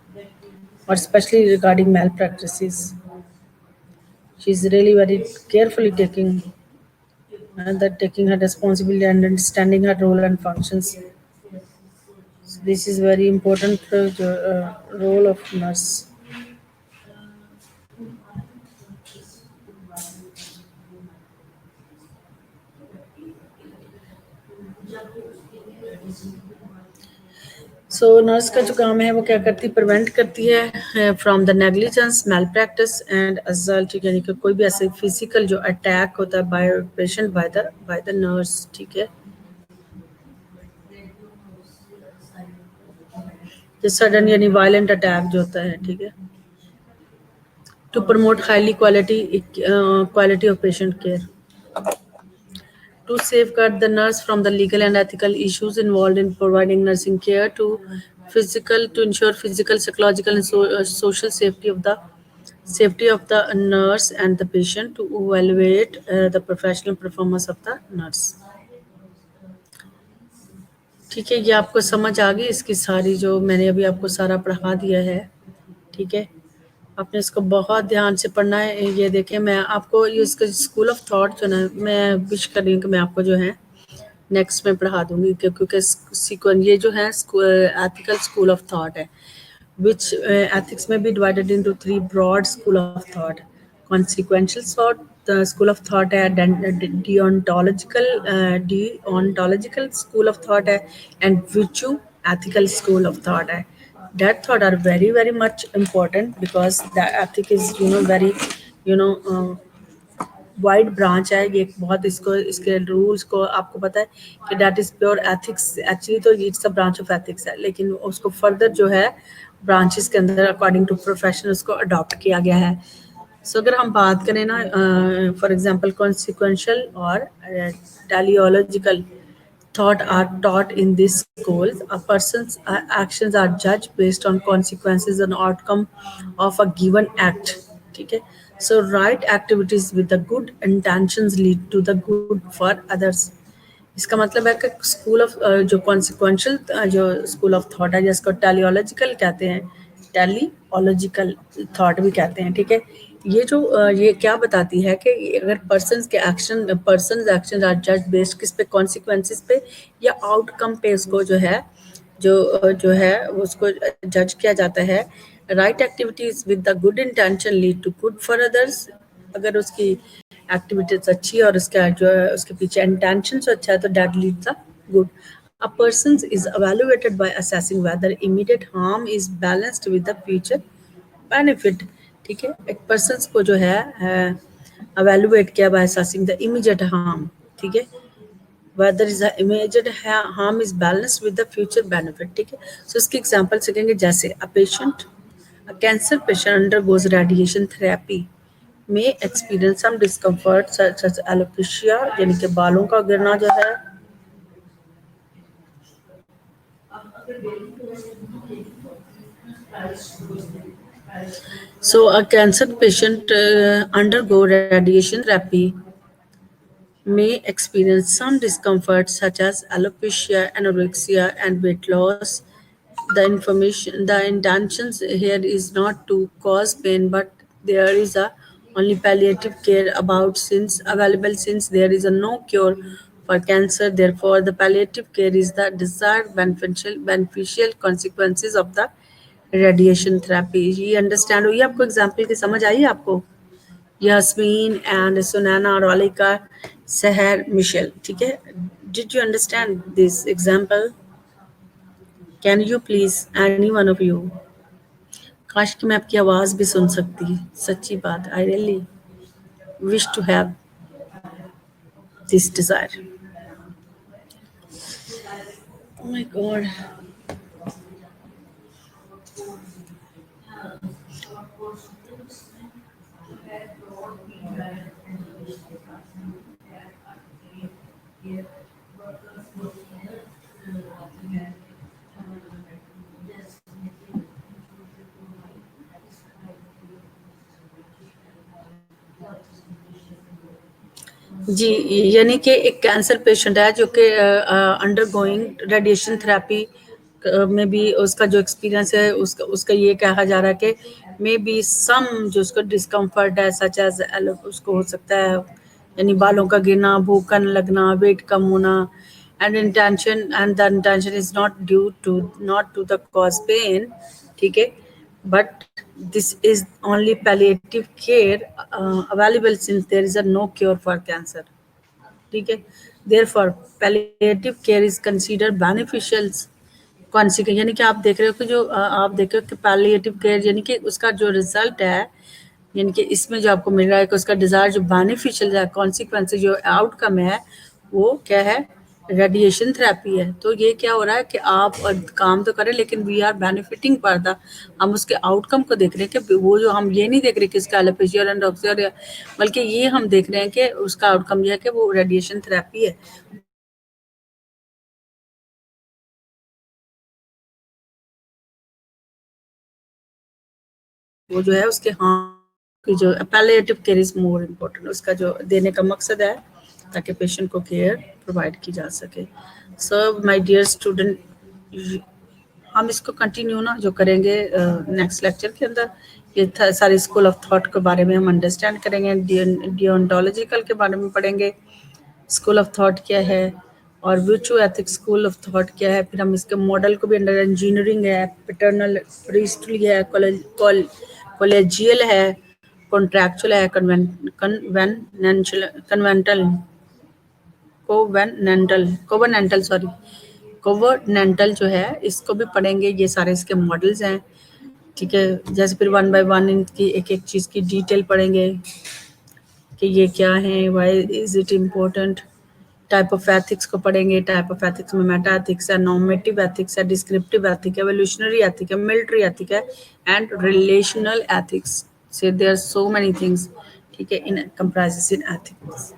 और specially regarding malpractices she is really very carefully taking her responsibility and understanding her role and functions. So this is very important role of nurse. So nurse का जो काम है वो क्या करती है, प्रिवेंट करती है from the negligence, malpractice and assault, यानी कि कोई भी ऐसे फिजिकल जो अटैक होता है by patient by the nurse, ठीक है, जो सडन यानी वायलेंट अटैक जो होता है, ठीक है, to promote highly quality of patient care, to safeguard the nurse from the legal and ethical issues involved in providing nursing care, to ensure physical, psychological, and social safety of the nurse and the patient, to evaluate the professional performance of the nurse. ठीक है, ये आपको समझ आ गई इसकी सारी, जो मैंने अभी आपको सारा पढ़ा दिया है, ठीक है, आपने इसको बहुत ध्यान से पढ़ना है। ये देखें, मैं आपको ये इसका स्कूल ऑफ थॉट जो ना, मैं विश कर रही हूँ कि मैं आपको जो है नेक्स्ट में पढ़ा दूंगी, क्योंकि सीक्वेंस ये जो है एथिकल स्कूल ऑफ थॉट है, which ethics may be divided into three broad school of thought: consequential thought, the school of thought है, deontological school of thought है, and virtue ethical school of thought है. That thought are very very much important because the ethic is very wide branch है ये, बहुत इसको इसके rules को आपको पता है कि that is pure ethics, actually तो it's a branch of ethics है, लेकिन उसको फर्दर जो है ब्रांचेस के अंदर अकॉर्डिंग टू प्रोफेशन उसको अडॉप्ट किया गया है। सो अगर हम बात करें ना, फॉर एग्जांपल कॉन्सिक्वेंशियल और teleological thought are taught in this school. A person's actions are judged based on consequences and outcome of a given act. ठीक है, so right activities with the good intentions lead to the good for others. इसका मतलब है कि school of जो consequential जो school of thought है, जिसको टेलियोलॉजिकल कहते हैं, टेलियोलॉजिकल थॉट भी कहते हैं, ठीक है, ये जो ये क्या बताती है कि अगर पर्सन्स एक्शन आर जज बेस्ड किस पे, कॉन्सिक्वेंसेस पे या आउटकम पे, उसको जो है उसको जज किया जाता है। Right activities with the good intention lead to good for others, अगर उसकी एक्टिविटीज अच्छी और उसका जो है उसके पीछे इंटेंशन अच्छा है तो that leads a good. A person is evaluated by assessing whether immediate harm is balanced with the future benefit. ठीक है, एक पर्सन को जो है evaluate किया by assessing the immediate harm, ठीक है, whether is the immediate harm is balanced with the future benefit, ठीक है. So इसकी एग्जांपल सीखेंगे, जैसे a cancer patient undergoes radiation therapy may experience some discomfort such as alopecia, यानी कि बालों का गिरना जो है, so a cancer patient undergo radiation therapy may experience some discomfort such as alopecia, anorexia, and weight loss. The intentions here is not to cause pain, but there is a only palliative care about since available, since there is a no cure for cancer. Therefore, the palliative care is the desired beneficial consequences of the radiation therapy. ये understand हुई आपको, example की समझ आई आपको? Yasmin and Sunaina और वालिका, सहर, Michel, ठीक है, did you understand this example? Can you please any one of you? काश कि मैं आपकी आवाज भी सुन सकती, सच्ची बात, I really wish to have this desire. Oh my God. जी, यानी कि एक कैंसर पेशेंट है जो कि अंडर गोइंग रेडिएशन थेरेपी में भी उसका जो एक्सपीरियंस है उसका ये कहा जा रहा है कि मे बी सम जो उसको डिस्कम्फर्ट है सच एज उसको हो सकता है, यानी बालों का गिरना, भूख का लगना, वेट कम होना, and the intention is not to the cause pain, ठीक है, but this is only palliative care available since there is a no cure for cancer, ठीक है. Therefore palliative care is considered beneficial कौन-सी यानी कि आप देख रहे हो कि जो आप देख रहे हो कि पैलिएटिव केयर यानी कि उसका जो रिज़ल्ट है, यानी कि इसमें जो आपको मिल रहा है कि उसका डिज़ायर जो बेनिफिशियल है, कॉन्सिक्वेंस जो आउटकम है, वो क्या है? रेडिएशन थेरेपी है। तो ये क्या हो रहा है कि आप काम तो करें लेकिन वी आर बेनिफिटिंग फर्दर। हम उसके आउटकम को देख रहे हैं कि वो जो हम ये नहीं देख रहे कि इसका एलोपेशिया और एंडोक्सिया, बल्कि ये हम देख रहे हैं कि उसका आउटकम ये है कि वो रेडिएशन थेरेपी है। वो जो है उसके की जो palliative care is more important, उसका जो देने का मकसद है ताकि पेशेंट को केयर प्रोवाइड की जा सके। सो माय डियर स्टूडेंट, हम इसको कंटिन्यू ना जो करेंगे नेक्स्ट लेक्चर के अंदर, ये सारे स्कूल ऑफ थॉट के बारे में हम अंडरस्टैंड करेंगे, डियोंटोलॉजिकल के बारे में पढ़ेंगे, स्कूल ऑफ थॉट क्या है और virtue ethics school of thought क्या है। फिर हम इसके मॉडल को भी अंडर इंजीनियरिंग है, पैटर्नल प्रीस्टली है, कॉलेजियल है, कॉन्ट्रैक्चुअल है, कन्वेंटल कोवेनेंटल सॉरी कोवेनेंटल जो है इसको भी पढ़ेंगे। ये सारे इसके मॉडल्स हैं, ठीक है। जैसे फिर वन बाय वन इनकी एक एक चीज़ की डिटेल पढ़ेंगे कि ये क्या है, why is it important. Type of ethics को पढ़ेंगे। टाइप ऑफ एथिक्स में मेटा एथिक्स है, नॉर्मेटिव एथिक्स है, डिस्क्रिप्टिव एथिक है, एवोल्यूशनरी एथिक है, मिलिट्री एथिक है and relational ethics. So there are so many things, ठीक है, इन कंप्राइजेस इन एथिक्स।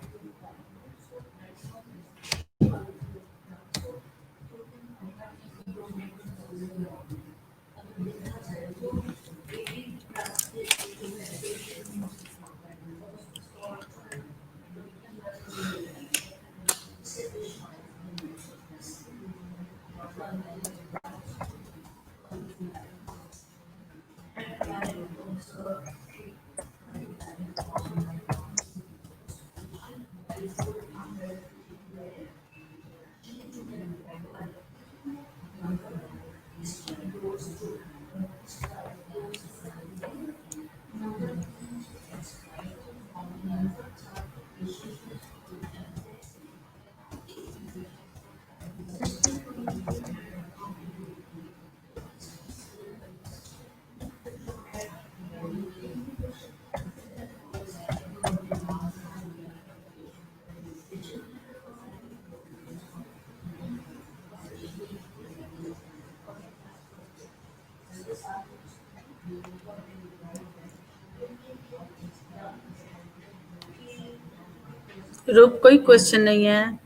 रूप कोई क्वेश्चन नहीं है।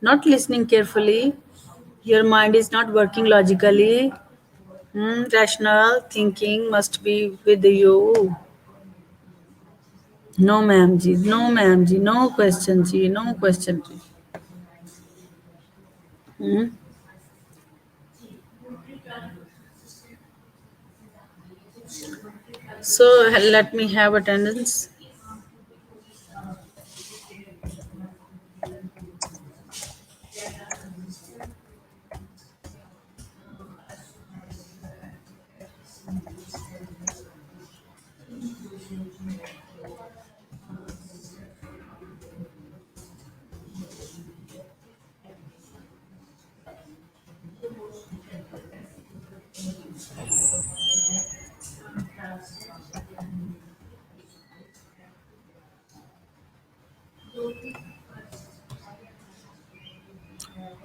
Not listening carefully, your mind is not working logically, rational thinking must be with you. No ma'am ji, no ma'am ji, no question ji, no question ji. Hmm? So let me have attendance.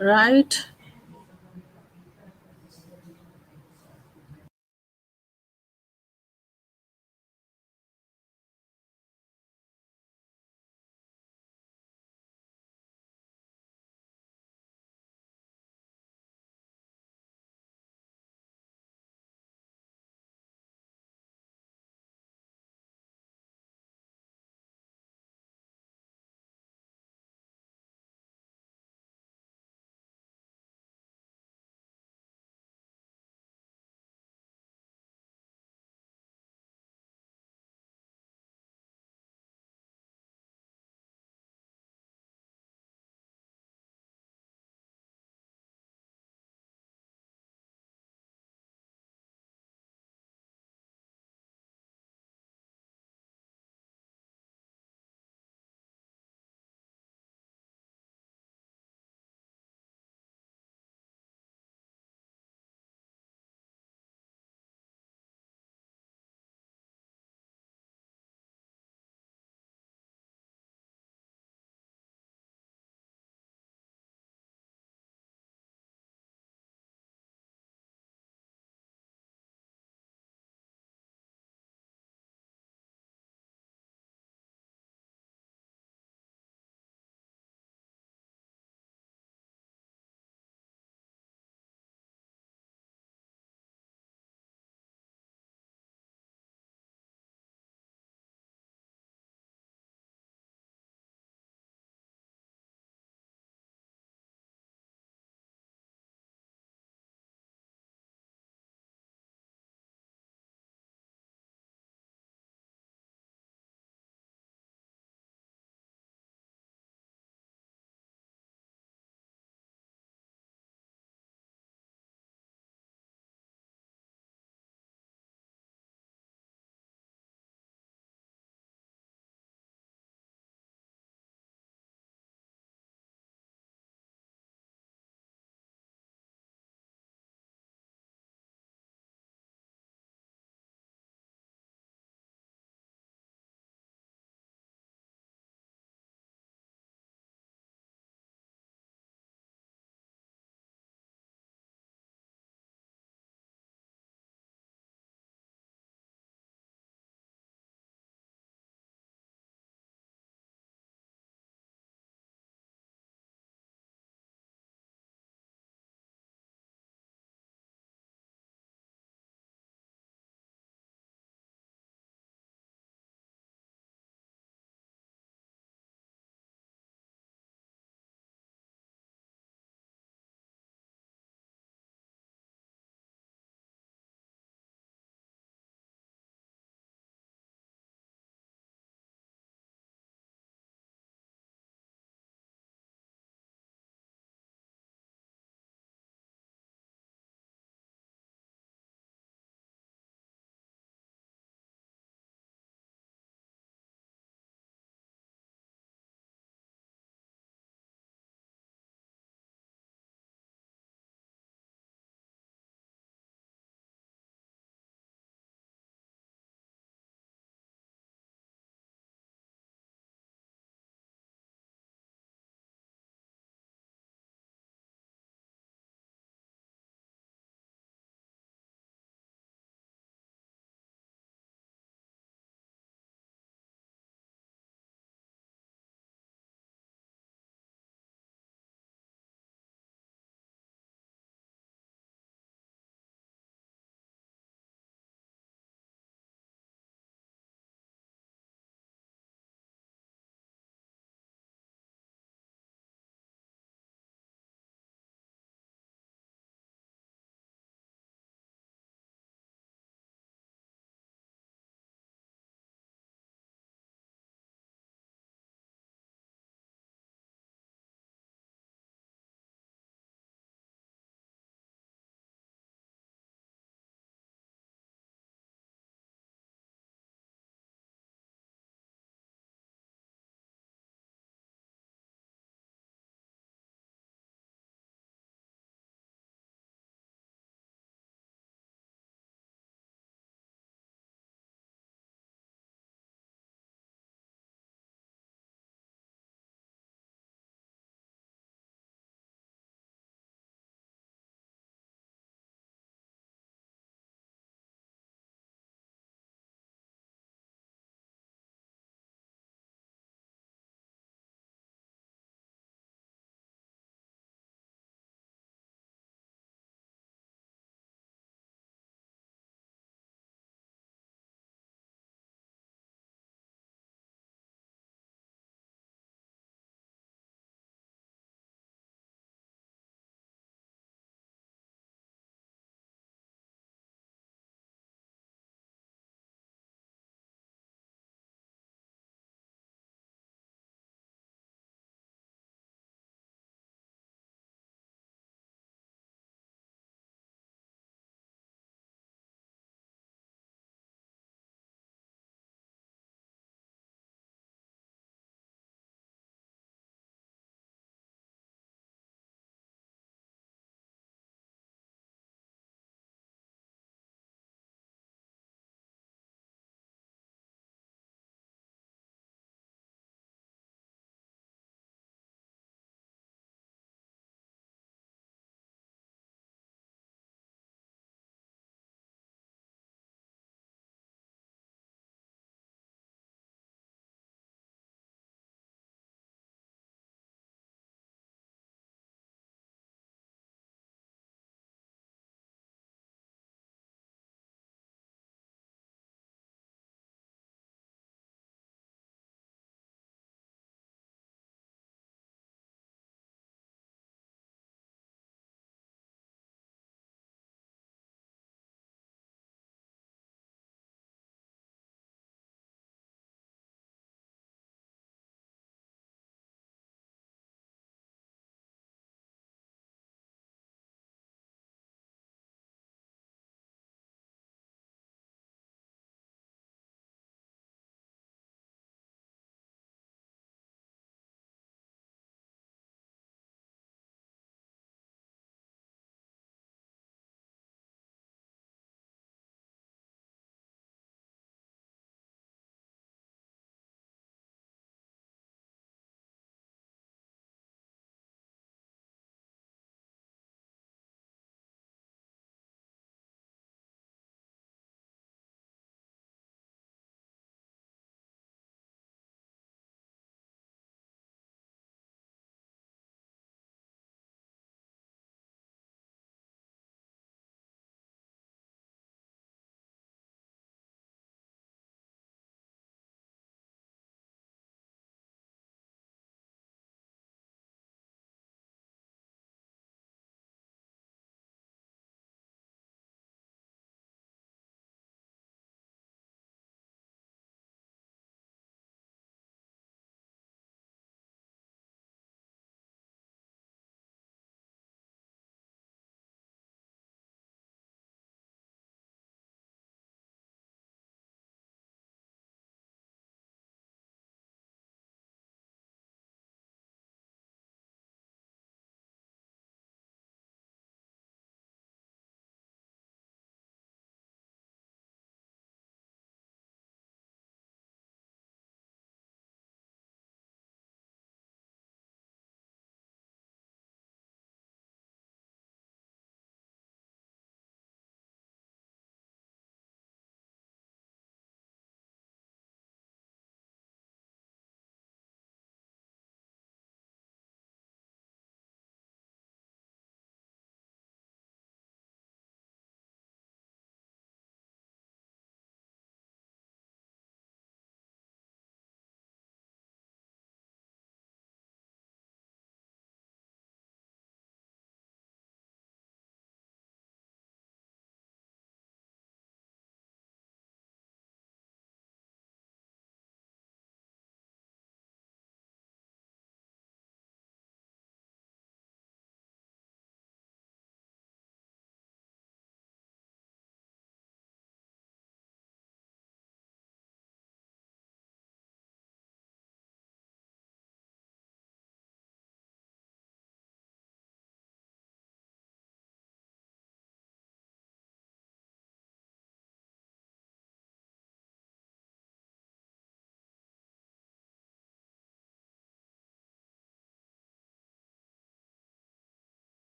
Right.